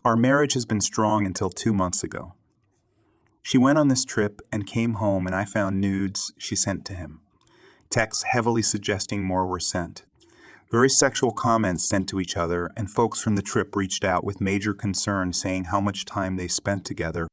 Our marriage has been strong until 2 months ago. She went on this trip and came home, and I found nudes she sent to him. Texts heavily suggesting more were sent. Very sexual comments sent to each other, and folks from the trip reached out with major concern saying how much time they spent together.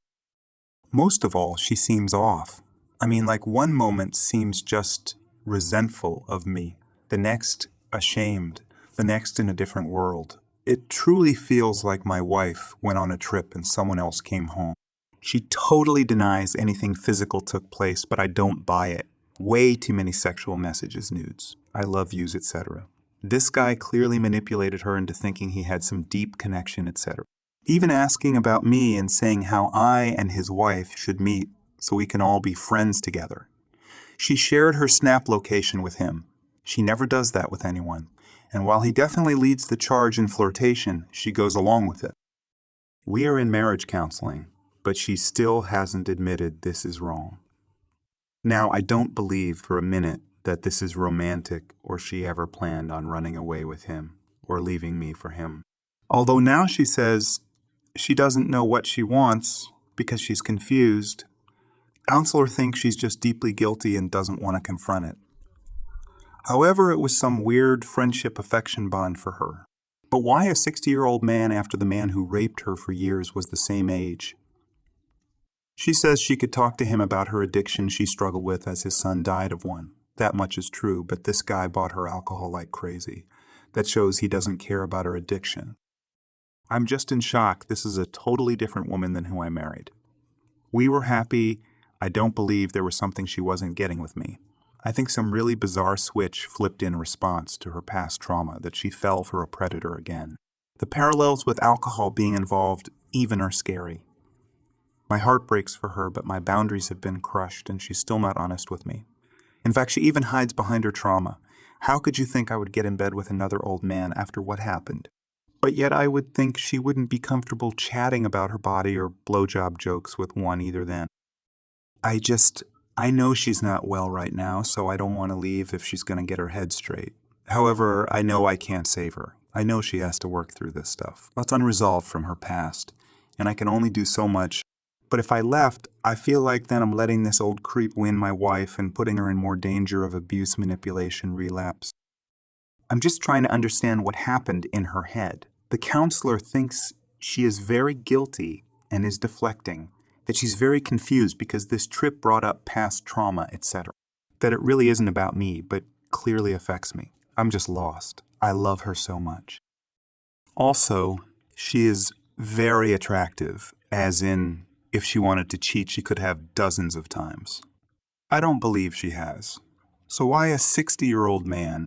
Most of all, she seems off. I mean, like one moment seems just resentful of me, the next ashamed, the next in a different world. It truly feels like my wife went on a trip and someone else came home. She totally denies anything physical took place, but I don't buy it. Way too many sexual messages, nudes, I love yous, etc. This guy clearly manipulated her into thinking he had some deep connection, etc. Even asking about me and saying how I and his wife should meet so we can all be friends together. She shared her Snap location with him. She never does that with anyone. And while he definitely leads the charge in flirtation, she goes along with it. We are in marriage counseling, but she still hasn't admitted this is wrong. Now, I don't believe for a minute that this is romantic or she ever planned on running away with him or leaving me for him. Although now she says she doesn't know what she wants because she's confused. Counselor thinks she's just deeply guilty and doesn't want to confront it. However, it was some weird friendship-affection bond for her. But why a 60-year-old man after the man who raped her for years was the same age? She says she could talk to him about her addiction she struggled with as his son died of one. That much is true, but this guy bought her alcohol like crazy. That shows he doesn't care about her addiction. I'm just in shock. This is a totally different woman than who I married. We were happy. I don't believe there was something she wasn't getting with me. I think some really bizarre switch flipped in response to her past trauma that she fell for a predator again. The parallels with alcohol being involved even are scary. My heart breaks for her, but my boundaries have been crushed and she's still not honest with me. In fact, she even hides behind her trauma. How could you think I would get in bed with another old man after what happened? But yet I would think she wouldn't be comfortable chatting about her body or blowjob jokes with one either then. I know she's not well right now, so I don't want to leave if she's going to get her head straight. However, I know I can't save her. I know she has to work through this stuff. That's unresolved from her past, and I can only do so much. But if I left, I feel like then I'm letting this old creep win my wife and putting her in more danger of abuse, manipulation, relapse. I'm just trying to understand what happened in her head. The counselor thinks she is very guilty and is deflecting, that she's very confused because this trip brought up past trauma, etc. That it really isn't about me, but clearly affects me. I'm just lost. I love her so much. Also, she is very attractive, as in, if she wanted to cheat, she could have dozens of times. I don't believe she has. So why a 60-year-old man